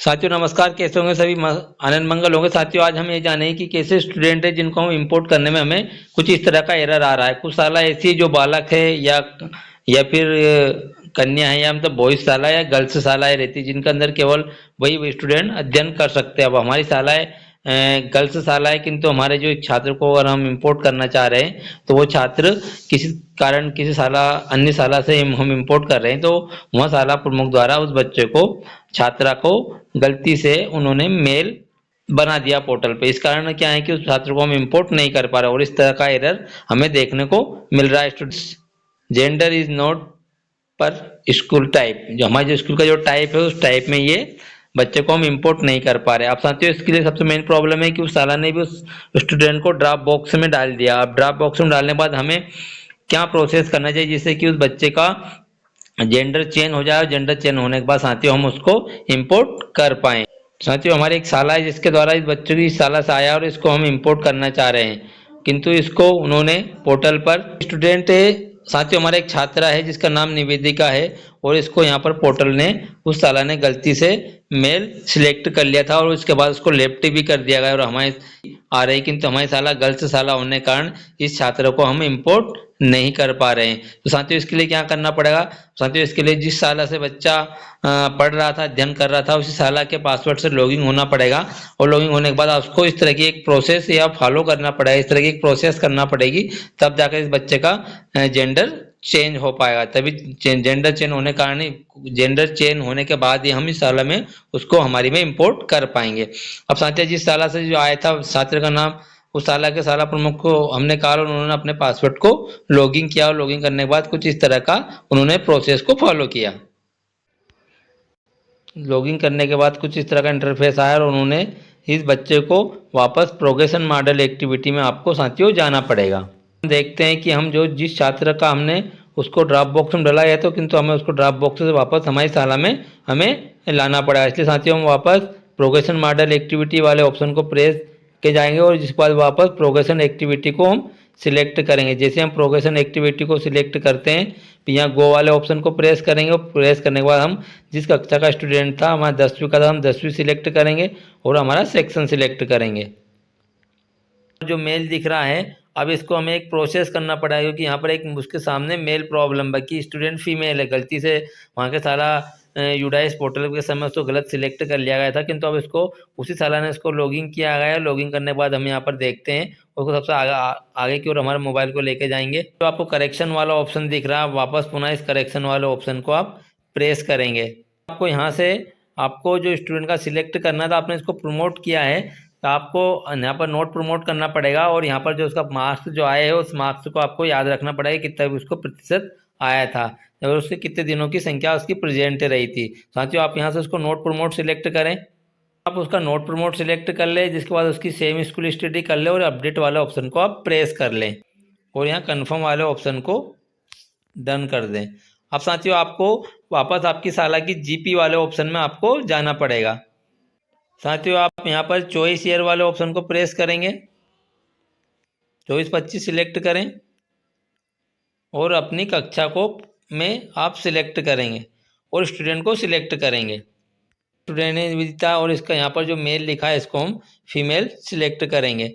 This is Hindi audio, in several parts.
साथियों नमस्कार, कैसे होंगे सभी? आनंद मंगल होंगे। साथियों आज हम ये जानेंगे कि कैसे स्टूडेंट है जिनको हम इंपोर्ट करने में हमें कुछ इस तरह का एरर आ रहा है। कुछ साला ऐसी जो बालक है या फिर कन्या है या मतलब बॉयज साला या गर्ल्स सालाएं रहती जिनके अंदर केवल वही स्टूडेंट अध्ययन कर सकते हैं। अब हमारी शालाएं गर्ल्स शाला है, किंतु हमारे जो एक छात्र को अगर हम इंपोर्ट करना चाह रहे हैं तो वो छात्र किसी कारण किसी शाला अन्य शाला से हम इंपोर्ट कर रहे हैं, तो वह शाला प्रमुख द्वारा उस बच्चे को छात्रा को गलती से उन्होंने मेल बना दिया पोर्टल पे। इस कारण क्या है कि उस छात्र को हम इंपोर्ट नहीं कर पा रहे और इस तरह का एरर हमें देखने को मिल रहा है। स्टूडेंट्स, जेंडर इज नॉट पर स्कूल टाइप, जो हमारे जो स्कूल का जो टाइप है उस टाइप में ये बच्चे को हम इंपोर्ट नहीं कर पा रहे। आप साथियों इसके लिए सबसे मेन प्रॉब्लम है कि उस साला ने भी उस स्टूडेंट को ड्रॉप बॉक्स में डाल दिया। अब ड्रॉप बॉक्स में डालने के बाद हमें क्या प्रोसेस करना चाहिए जिससे कि उस बच्चे का जेंडर चेंज हो जाए और जेंडर चेंज होने के बाद साथियों हम उसको इंपोर्ट कर पाए। साथियों हमारे एक साला है जिसके द्वारा इस बच्चे की इस साला से आया और इसको हम इंपोर्ट करना चाह रहे हैं, किंतु इसको उन्होंने पोर्टल पर स्टूडेंट है। साथियों हमारा एक छात्रा है जिसका नाम निवेदिका है और इसको यहाँ पर पोर्टल ने उस साला ने गलती से मेल सिलेक्ट कर लिया था और उसके बाद उसको लेफ्ट भी कर दिया गया और हमारे आ रही, किंतु हमारी साला गर्ल्स साला होने के कारण इस छात्र को हम इंपोर्ट नहीं कर पा रहे हैं। तो साथियों इसके लिए क्या करना पड़ेगा? साथियों इसके लिए जिस साला से बच्चा पढ़ रहा था, अध्ययन कर रहा था, उसी साला के पासवर्ड से लॉगिन होना पड़ेगा और लॉगिन होने के बाद आपको इस तरह की एक प्रोसेस या फॉलो करना पड़ेगा, इस तरह की एक प्रोसेस करना पड़ेगी, तब जाकर इस बच्चे का जेंडर चेंज हो पाएगा। तभी जेंडर चेंज होने कारण ही जेंडर चेंज होने के बाद ही हम इस साला में उसको हमारी में इंपोर्ट कर पाएंगे। अब साथियों जिस साला से जो आया था छात्र का नाम, उस साला के साला प्रमुख को हमने कहा और उन्होंने अपने पासवर्ड को लॉगिन किया और लॉगिन करने के बाद कुछ इस तरह का उन्होंने प्रोसेस को फॉलो किया। लॉगिन करने के बाद कुछ इस तरह का इंटरफेस आया और उन्होंने इस बच्चे को वापस प्रोग्रेशन मॉडल एक्टिविटी में आपको साथियों जाना पड़ेगा। देखते हैं कि हम जो जिस छात्र का हमने उसको ड्रॉप बॉक्स में डाला है तो किंतु हमें उसको ड्रॉप बॉक्स से वापस हमारी शाला में हमें लाना पड़ा। इसलिए साथियों हम वापस प्रोग्रेशन मॉडल एक्टिविटी वाले ऑप्शन को प्रेस के जाएंगे और जिसके बाद वापस प्रोग्रेशन एक्टिविटी को हम सिलेक्ट करेंगे। जैसे हम प्रोग्रेशन एक्टिविटी को सिलेक्ट करते हैं, यहाँ गो वाले ऑप्शन को प्रेस करेंगे और प्रेस करने के बाद हम जिस कक्षा का स्टूडेंट था, हमारा 10वीं का था, हम 10वीं सिलेक्ट करेंगे और हमारा सेक्शन सिलेक्ट करेंगे। जो मेल दिख रहा है अब इसको हमें एक प्रोसेस करना पड़ेगा क्योंकि यहाँ पर एक उसके सामने मेल प्रॉब्लम है कि स्टूडेंट फीमेल है, गलती से वहाँ के सारा यूडाइस पोर्टल के समय उसको गलत सिलेक्ट कर लिया गया था, किंतु अब इसको उसी साला ने इसको लॉगिन किया गया है। लॉगिन करने के बाद हम यहाँ पर देखते हैं उसको सबसे आगे की ओर हमारे मोबाइल को लेके जाएंगे तो आपको करेक्शन वाला ऑप्शन दिख रहा है। वापस पुनः इस करेक्शन वाले ऑप्शन को आप प्रेस करेंगे। आपको यहाँ से आपको जो स्टूडेंट का सिलेक्ट करना था, आपने इसको प्रमोट किया है तो आपको यहाँ पर नोट प्रमोट करना पड़ेगा और यहाँ पर जो उसका मार्क्स जो आए हैं उस मार्क्स को आपको याद रखना पड़ेगा कितना उसको प्रतिशत आया था और उसके कितने दिनों की संख्या उसकी प्रेजेंट रही थी। साथियों आप यहाँ से उसको नोट प्रमोट सिलेक्ट करें, आप उसका नोट प्रमोट सिलेक्ट कर ले, जिसके बाद उसकी सेम स्कूल स्टडी कर ले और अपडेट वाले ऑप्शन को आप प्रेस कर लें और यहाँ कन्फर्म वाले ऑप्शन को डन कर दें। अब साथियों आपको वापस आपकी साला की जीपी वाले ऑप्शन में आपको जाना पड़ेगा। साथियों आप यहाँ पर चॉइस ईयर वाले ऑप्शन को प्रेस करेंगे, 24-25 सिलेक्ट करें और अपनी कक्षा को में आप सिलेक्ट करेंगे और स्टूडेंट को सिलेक्ट करेंगे। स्टूडेंट ने विदिता और इसका यहाँ पर जो मेल लिखा है इसको हम फीमेल सिलेक्ट करेंगे।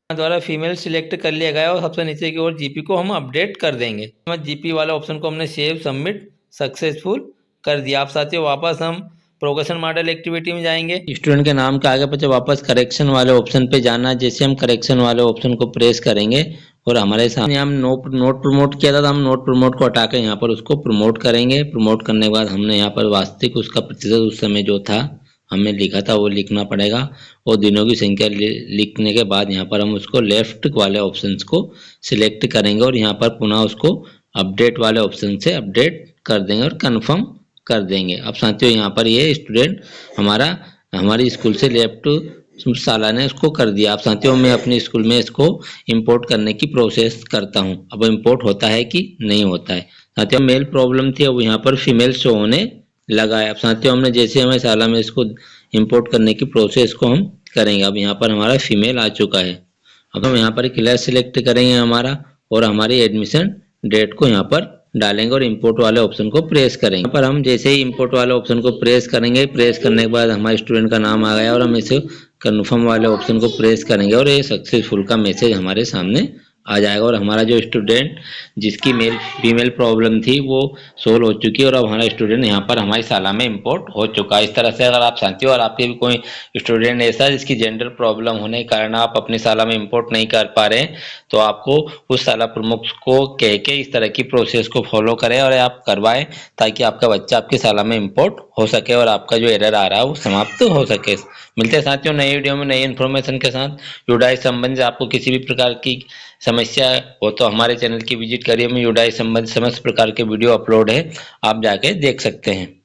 द्वारा फीमेल सिलेक्ट कर लिया गया और सबसे नीचे की ओर जीपी को हम अपडेट कर देंगे। जीपी वाला ऑप्शन को हमने सेव सबमिट सक्सेसफुल कर दिया। आप साथियों वापस हम प्रोग्रेशन मॉडल एक्टिविटी में जाएंगे। स्टूडेंट के नाम के आगे पीछे वापस करेक्शन वाले ऑप्शन पे जाना। जैसे हम करेक्शन वाले ऑप्शन को प्रेस करेंगे और हमारे सामने हम नोट प्रमोट किया था, हम नोट प्रमोट को हटाकर यहाँ पर उसको प्रमोट करेंगे। प्रमोट करने के बाद हमने यहाँ पर वास्तविक उसका प्रतिशत उस समय जो था हमने लिखा था वो लिखना पड़ेगा और दिनों की संख्या लिखने के बाद यहाँ पर हम उसको लेफ्ट वाले ऑप्शन को सिलेक्ट करेंगे और यहाँ पर पुनः उसको अपडेट वाले ऑप्शन से अपडेट कर देंगे और कन्फर्म कर देंगे। अब साथियों यहाँ पर ये स्टूडेंट हमारी स्कूल से लेफ्ट साला ने उसको कर दिया। अब साथियों मैं अपनी स्कूल में इसको इंपोर्ट करने की प्रोसेस करता हूँ। अब इंपोर्ट होता है कि नहीं होता है। साथियों मेल प्रॉब्लम थी, अब यहाँ पर फीमेल शो होने लगा है। अब साथियों हमने जैसे हमें साला में इसको इंपोर्ट करने की प्रोसेस को हम करेंगे। अब यहाँ पर हमारा फीमेल आ चुका है। अब हम यहाँ पर क्लास सिलेक्ट करेंगे हमारा और हमारी एडमिशन डेट को यहाँ पर डालेंगे और इंपोर्ट वाले ऑप्शन को प्रेस करेंगे। यहाँ पर हम जैसे ही इंपोर्ट वाले ऑप्शन को प्रेस करेंगे, प्रेस करने के बाद हमारे स्टूडेंट का नाम आ गया और हम इसे कन्फर्म वाले ऑप्शन को प्रेस करेंगे और ये सक्सेसफुल का मैसेज हमारे सामने आ जाएगा और हमारा जो स्टूडेंट जिसकी मेल फीमेल प्रॉब्लम थी वो सोल्व हो चुकी है और अब हमारा स्टूडेंट यहाँ पर हमारी शाला में इंपोर्ट हो चुका है। इस तरह से अगर आप साथियों और आपके भी कोई स्टूडेंट ऐसा जिसकी जेंडर प्रॉब्लम होने के कारण आप अपनी शाला में इंपोर्ट नहीं कर पा रहे हैं, तो आपको उस शाला प्रमुख को कह के इस तरह की प्रोसेस को फॉलो करें और आप करवाएं, ताकि आपका बच्चा आपकी शाला में इंपोर्ट हो सके और आपका जो एरर आ रहा है वो समाप्त हो सके। मिलते हैं साथियों नई वीडियो में नई इन्फॉर्मेशन के साथ। यूडाई संबंध से आपको किसी भी प्रकार की समस्या हो तो हमारे चैनल की विजिट करिए। में यूडाई संबंध समस्त प्रकार के वीडियो अपलोड है, आप जाके देख सकते हैं।